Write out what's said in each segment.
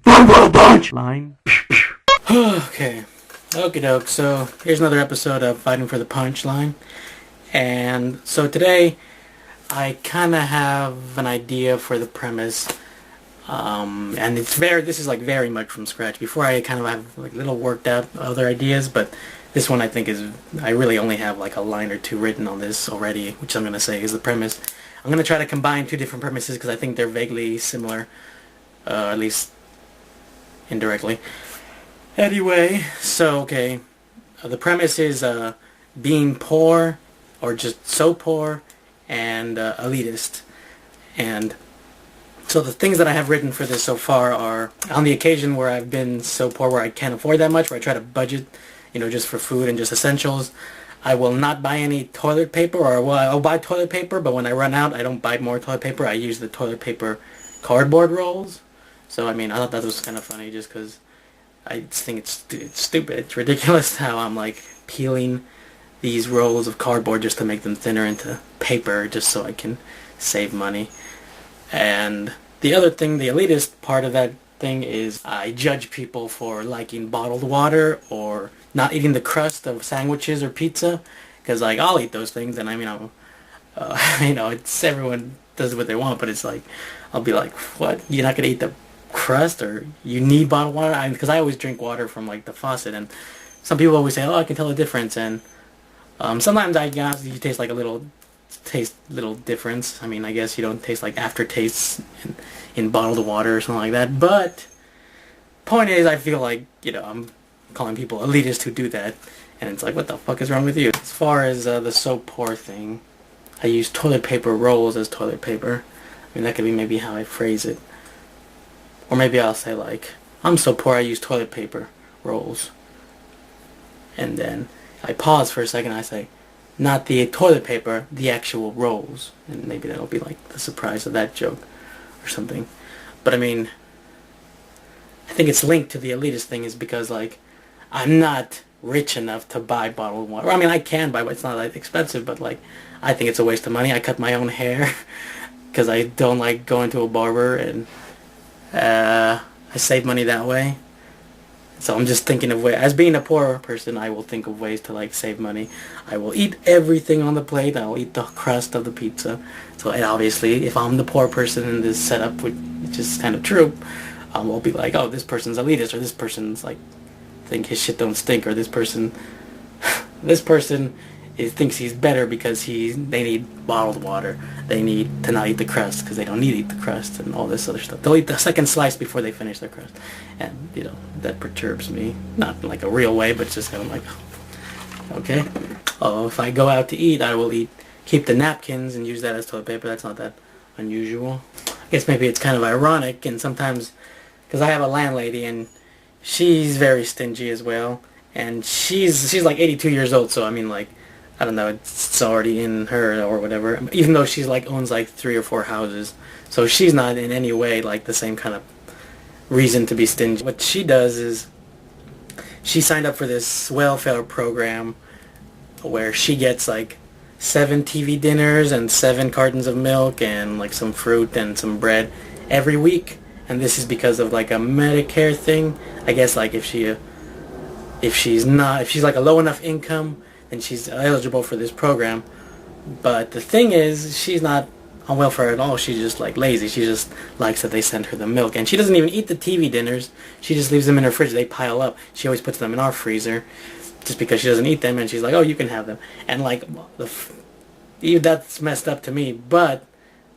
Punchline. Okay. Okie doke. So here's another episode of Fighting for the Punchline. And so today I kind of have an idea for the premise. And this is like very much from scratch. Before I kind of have like little worked out other ideas, but this one I think I really only have like a line or two written on this already, which I'm going to say is the premise. I'm going to try to combine two different premises because I think they're vaguely similar, at least indirectly. Anyway, so okay, the premise is being poor, or just so poor, and elitist. And so the things that I have written for this so far are, on the occasion where I've been so poor where I can't afford that much, where I try to budget, just for food and just essentials, I will not buy any toilet paper, or I'll buy toilet paper, but when I run out, I don't buy more toilet paper. I use the toilet paper cardboard rolls. So, I thought that was kind of funny just because I just think it's stupid. It's ridiculous how I'm, like, peeling these rolls of cardboard just to make them thinner into paper just so I can save money. And the other thing, the elitist part of that thing, is I judge people for liking bottled water or not eating the crust of sandwiches or pizza, because like I'll eat those things, and it's everyone does what they want, but it's like I'll be like, what? You're not gonna eat the crust, or you need bottled water? Because I always drink water from like the faucet, and some people always say, oh, I can tell the difference, and sometimes you taste like a little difference. I guess you don't taste like aftertastes in bottled water or something like that, but point is, I feel like, I'm calling people elitist who do that, and it's like, what the fuck is wrong with you? As far as the so poor thing, I use toilet paper rolls as toilet paper. That could be maybe how I phrase it. Or maybe I'll say like, I'm so poor I use toilet paper rolls. And then I pause for a second, I say, not the toilet paper, the actual rolls. And maybe that'll be like the surprise of that joke or something. But I think it's linked to the elitist thing, is because like I'm not rich enough to buy bottled water. I can buy, but it's not that expensive, but like I think it's a waste of money. I cut my own hair because I don't like going to a barber, and I save money that way. So I'm just thinking of ways. As being a poor person, I will think of ways to like save money. I will eat everything on the plate. I will eat the crust of the pizza. So, and obviously, if I'm the poor person in this setup, which is kind of true, I'll be like, oh, this person's elitist, or this person's like, think his shit don't stink, or this person thinks he's better because they need bottled water. They need to not eat the crust because they don't need to eat the crust, and all this other stuff. They'll eat the second slice before they finish their crust, and that perturbs me. Not in like a real way, but just kind of like, okay. Oh, if I go out to eat, I will keep the napkins and use that as toilet paper. That's not that unusual. I guess maybe it's kind of ironic, and sometimes, because I have a landlady, and she's very stingy as well, and she's like 82 years old, so I don't know, it's already in her or whatever, even though she's like owns like 3 or 4 houses, so she's not in any way like the same kind of reason to be stingy. What she does is she signed up for this welfare program where she gets like 7 TV dinners and 7 cartons of milk and like some fruit and some bread every week. And this is because of like a Medicare thing. I guess like if she's like a low enough income, then she's eligible for this program. But the thing is, she's not on welfare at all. She's just like lazy. She just likes that they send her the milk, and she doesn't even eat the TV dinners. She just leaves them in her fridge. They pile up. She always puts them in our freezer, just because she doesn't eat them. And she's like, oh, you can have them. And like that's messed up to me. But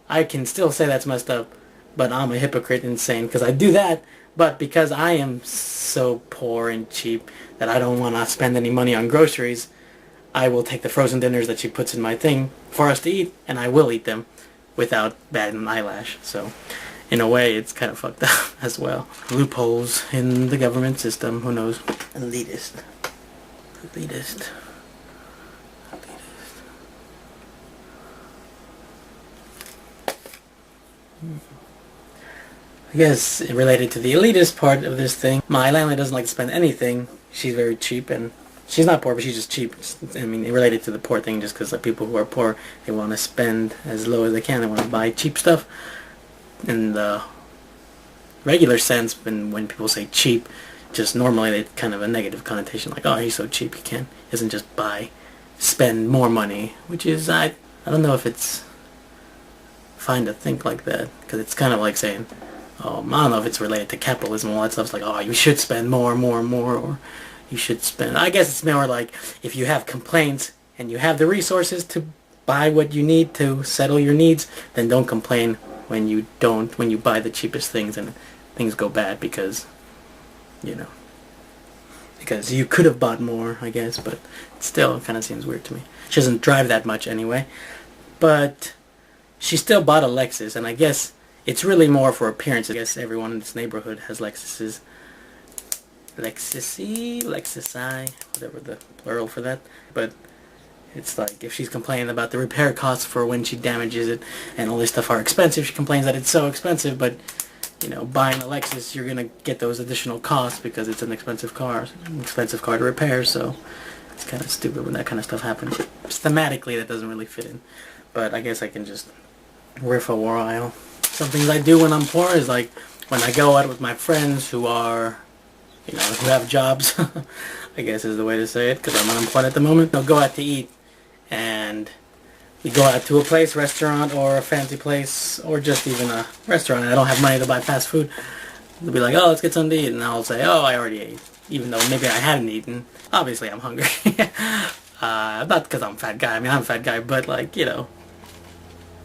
I can still say that's messed up. But I'm a hypocrite, insane, because I do that, but because I am so poor and cheap that I don't want to spend any money on groceries, I will take the frozen dinners that she puts in my thing for us to eat, and I will eat them without batting an eyelash. So, in a way, it's kind of fucked up as well. Loopholes in the government system, who knows? Elitist. I guess related to the elitist part of this thing, my landlady doesn't like to spend anything. She's very cheap, and she's not poor, but she's just cheap. Related to the poor thing, just because the people who are poor, they want to spend as low as they can. They want to buy cheap stuff. And regular sense, when people say cheap, just normally they kind of a negative connotation, like, oh, he's so cheap, he doesn't just spend more money, which is, I don't know if it's fine to think like that, because it's kind of like saying, I don't know if it's related to capitalism and all that stuff. It's like, oh, you should spend more, or you should spend. I guess it's more like if you have complaints and you have the resources to buy what you need to settle your needs, then don't complain when you buy the cheapest things and things go bad because you could have bought more, I guess, but still, it kind of seems weird to me. She doesn't drive that much anyway, but she still bought a Lexus, and I guess it's really more for appearance. I guess everyone in this neighborhood has Lexuses. Lexusi, whatever the plural for that. But it's like, if she's complaining about the repair costs for when she damages it and all this stuff are expensive, she complains that it's so expensive, but, buying a Lexus, you're going to get those additional costs because it's an expensive car to repair, so it's kind of stupid when that kind of stuff happens. Thematically, that doesn't really fit in. But I guess I can just riff a while. Some things I do when I'm poor is like when I go out with my friends who are, who have jobs, I guess is the way to say it, because I'm unemployed at the moment. They'll go out to eat, and we go out to a place, restaurant, or a fancy place, or just even a restaurant, and I don't have money to buy fast food. They'll be like, oh, let's get something to eat, and I'll say, oh, I already ate, even though maybe I hadn't eaten. Obviously, I'm hungry. Not because I'm a fat guy. I mean, I'm a fat guy, but like, yeah,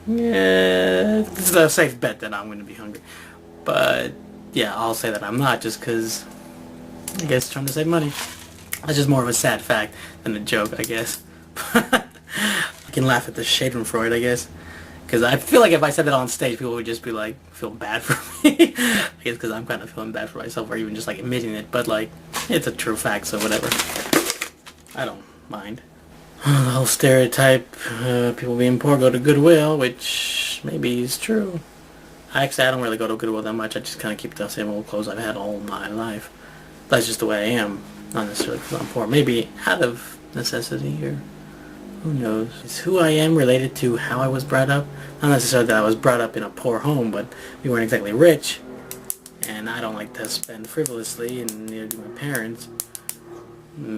it's a safe bet that I'm going to be hungry. But, yeah, I'll say that I'm not just because, I guess, trying to save money. That's just more of a sad fact than a joke, I guess. I can laugh at the Schadenfreude, I guess. Because I feel like if I said that on stage, people would just be like, feel bad for me. I guess because I'm kind of feeling bad for myself, or even just like admitting it. But like, it's a true fact, so whatever. I don't mind. The whole stereotype, people being poor go to Goodwill, which maybe is true. I don't really go to Goodwill that much. I just kind of keep the same old clothes I've had all my life. That's just the way I am. Not necessarily because I'm poor. Maybe out of necessity, or who knows. Is who I am related to how I was brought up? Not necessarily that I was brought up in a poor home, but we weren't exactly rich. And I don't like to spend frivolously, and neither do my parents.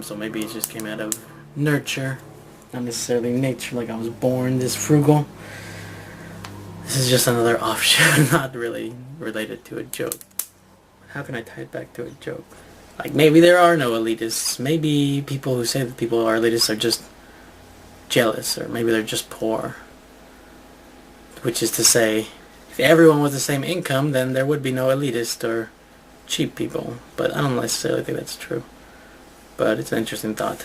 So maybe it just came out of nurture. Not necessarily nature, like I was born this frugal. This is just another offshoot, not really related to a joke. How can I tie it back to a joke? Like, maybe there are no elitists. Maybe people who say that people are elitists are just jealous, or maybe they're just poor. Which is to say, if everyone was the same income, then there would be no elitist or cheap people. But I don't necessarily think that's true. But it's an interesting thought.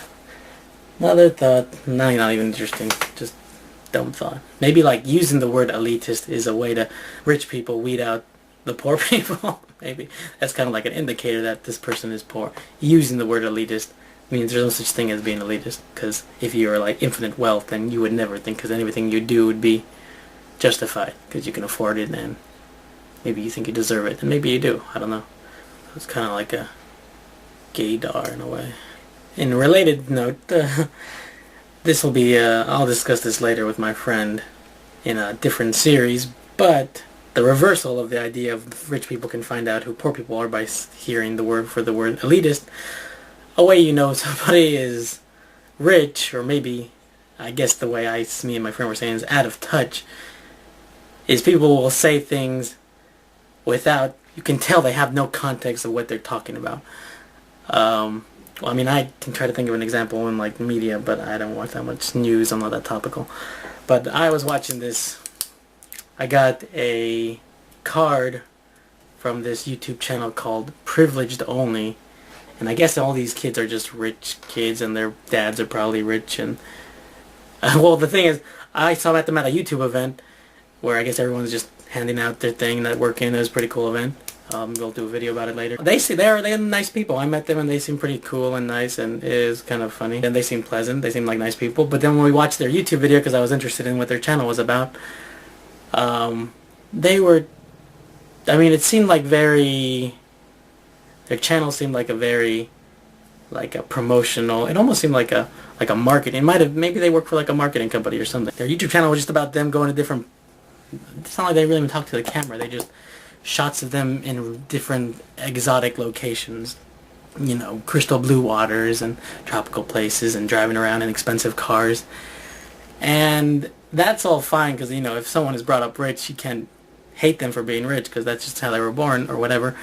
Another thought, not even interesting, just dumb thought. Maybe like using the word elitist is a way to rich people weed out the poor people. Maybe that's kind of like an indicator that this person is poor. Using the word elitist means there's no such thing as being elitist, because if you are like infinite wealth, then you would never think, because anything you do would be justified because you can afford it, and maybe you think you deserve it, and maybe you do. I don't know. It's kind of like a gaydar in a way. In a related note, this will be, I'll discuss this later with my friend in a different series, but the reversal of the idea of rich people can find out who poor people are by hearing the word elitist. A way you know somebody is rich, or maybe, I guess the way me and my friend were saying is out of touch, is people will say things without, you can tell they have no context of what they're talking about. Well, I mean, I can try to think of an example in like media, but I don't watch that much news. I'm not that topical. But I was watching this. I got a card from this YouTube channel called Privileged Only, and I guess all these kids are just rich kids, and their dads are probably rich. And well, the thing is, I saw them at a YouTube event where I guess everyone's just handing out their thing, networking. It was a pretty cool event. We'll do a video about it later. They're nice people. I met them and they seem pretty cool and nice, and it is kind of funny. And they seem pleasant. They seem like nice people. But then when we watched their YouTube video, because I was interested in what their channel was about, they were, I mean, it seemed like their channel seemed like a promotional, it almost seemed like a marketing, maybe they work for like a marketing company or something. Their YouTube channel was just about them going to different, it's not like they really even talk to the camera, they just shots of them in different exotic locations. You know, crystal blue waters and tropical places and driving around in expensive cars. And that's all fine because, you know, if someone is brought up rich, you can't hate them for being rich because that's just how they were born or whatever.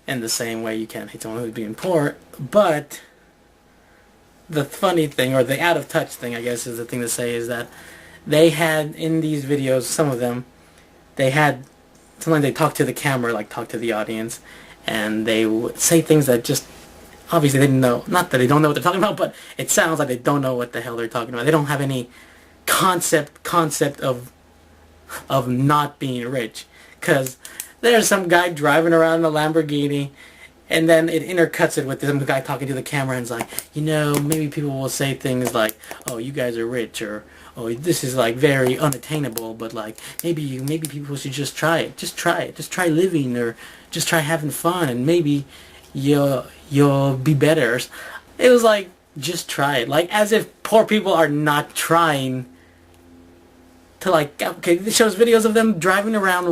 In the same way you can't hate someone who's being poor. But the funny thing, or the out of touch thing, I guess is the thing to say, is that they had in these videos, some of them, they had, sometimes they talk to the camera, like talk to the audience, and they would say things that just, obviously they didn't know, not that they don't know what they're talking about, but it sounds like they don't know what the hell they're talking about. They don't have any concept of not being rich. Because there's some guy driving around in a Lamborghini, and then it intercuts it with some guy talking to the camera, and it's like, you know, maybe people will say things like, oh, you guys are rich, or oh, this is like very unattainable, but like maybe people should just try it. Just try it. Just try living, or just try having fun, and maybe you'll be better. It was like, just try it. Like, as if poor people are not trying to, like, okay, it shows videos of them driving around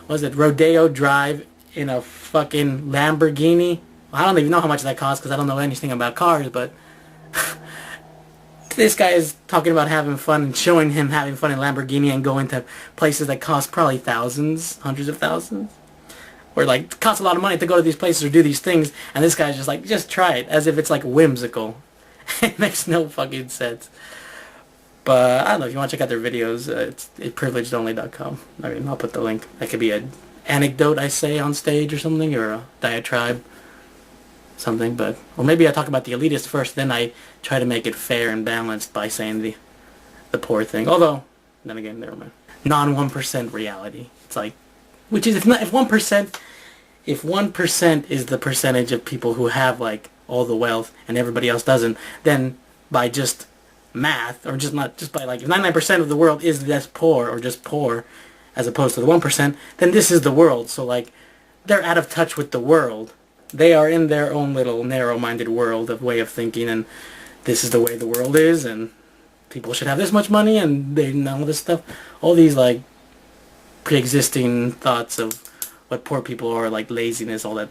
Rodeo Drive in a fucking Lamborghini. I don't even know how much that costs because I don't know anything about cars, but this guy is talking about having fun and showing him having fun in Lamborghini and going to places that cost probably thousands, hundreds of thousands. Or like, it costs a lot of money to go to these places or do these things, and this guy's just like, just try it, as if it's like whimsical. It makes no fucking sense. But I don't know, if you want to check out their videos, it's privilegedonly.com. I mean, I'll put the link. That could be an anecdote I say on stage or something, or a diatribe, something, but, or maybe I talk about the elitist first, then I try to make it fair and balanced by saying the poor thing. Although, then again, never mind. Non-1% reality. It's like, which is, if 1% is the percentage of people who have like all the wealth and everybody else doesn't, then by just math, or just not just by like, if 99% of the world is just poor, or just poor, as opposed to the 1%, then this is the world. So like, they're out of touch with the world. They are in their own little narrow-minded world of way of thinking, and this is the way the world is, and people should have this much money, and they know this stuff. All these like pre-existing thoughts of what poor people are, like laziness, all that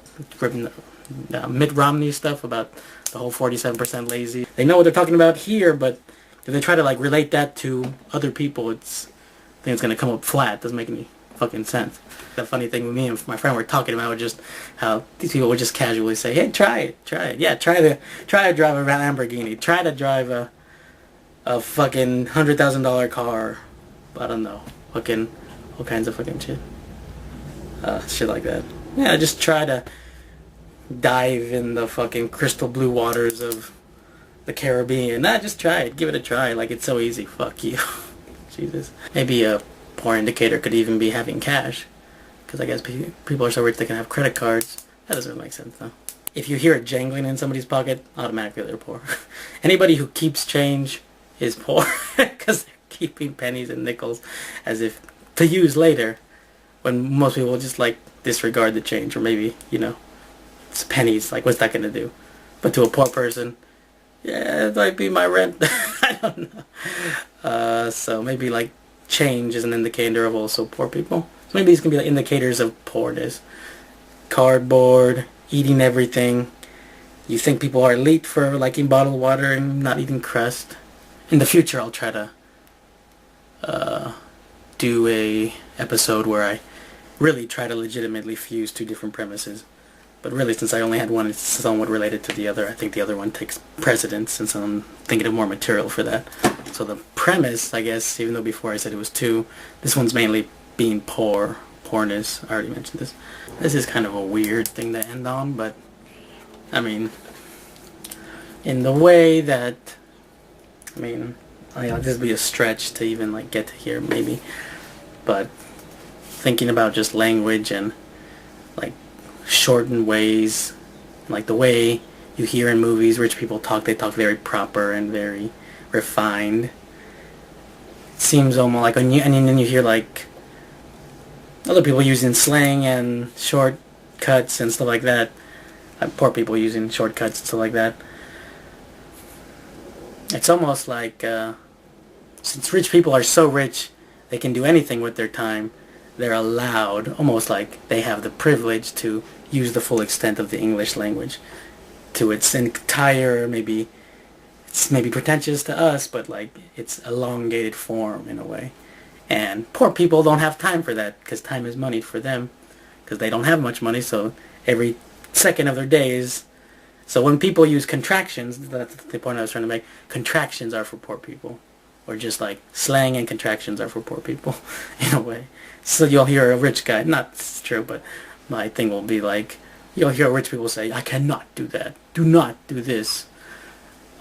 Mitt Romney stuff about the whole 47% lazy. They know what they're talking about here, but if they try to like relate that to other people, I think it's gonna come up flat. Doesn't make any fucking sense. The funny thing with me and my friend were talking about was just how these people would just casually say, "Hey, try it. Yeah, try to drive a Lamborghini. Try to drive a fucking $100,000 car. I don't know, fucking all kinds of fucking shit, shit like that. Yeah, just try to dive in the fucking crystal blue waters of the Caribbean. Nah, just try it. Give it a try. Like, it's so easy. Fuck you." Jesus. Maybe a poor indicator could even be having cash. Because I guess people are so rich they can have credit cards. That doesn't really make sense, though. If you hear it jangling in somebody's pocket, automatically they're poor. Anybody who keeps change is poor. Because they're keeping pennies and nickels as if to use later. When most people just, like, disregard the change. Or maybe, you know, it's pennies. Like, what's that going to do? But to a poor person, yeah, it might be my rent. I don't know. So maybe, like, change is an indicator of also poor people. So maybe these can be like indicators of poorness. Cardboard, eating everything. You think people are elite for liking bottled water and not eating crust. In the future, I'll try to do a episode where I really try to legitimately fuse two different premises. But really, since I only had one, it's somewhat related to the other. I think the other one takes precedence since I'm thinking of more material for that. So the premise, I guess, even though before I said it was two, this one's mainly being poorness. I already mentioned this. This is kind of a weird thing to end on, but I mean, in the way that, I mean, this would be a stretch to even like get to here maybe, but thinking about just language and like shortened ways, like the way you hear in movies rich people talk, they talk very proper and very refined. It seems almost like, and then you hear like other people using slang and shortcuts and stuff like that. Poor people using shortcuts and stuff like that. It's almost like, since rich people are so rich, they can do anything with their time, they're allowed, almost like they have the privilege to use the full extent of the English language to its entire, maybe, it's maybe pretentious to us, but like its elongated form in a way. And poor people don't have time for that, because time is money for them, because they don't have much money, so every second of their days. So when people use contractions, that's the point I was trying to make, contractions are for poor people. Or just like slang and contractions are for poor people, in a way. So you'll hear a rich guy, not true, but my thing will be like, you'll hear rich people say, I cannot do that, do not do this.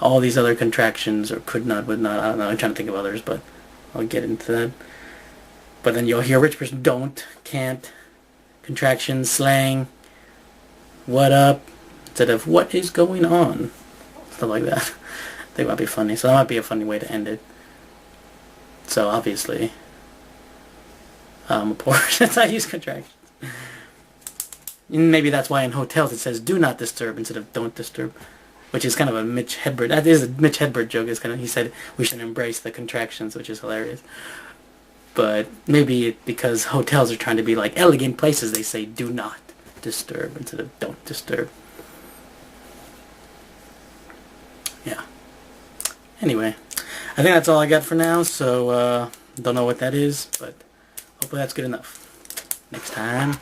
All these other contractions, or could not, would not, I don't know, I'm trying to think of others, but I'll get into that. But then you'll hear a rich person, don't, can't, contractions, slang, what up, instead of what is going on, stuff like that. I think it might be funny, so that might be a funny way to end it. So obviously, I'm a poor since I use contractions. And maybe that's why in hotels it says do not disturb instead of don't disturb, which is kind of a Mitch Hedberg. That is a Mitch Hedberg joke. It's kind of, he said we should embrace the contractions, which is hilarious. But maybe because hotels are trying to be like elegant places, they say do not disturb instead of don't disturb. Yeah. Anyway, I think that's all I got for now, so don't know what that is, but hopefully that's good enough. Next time.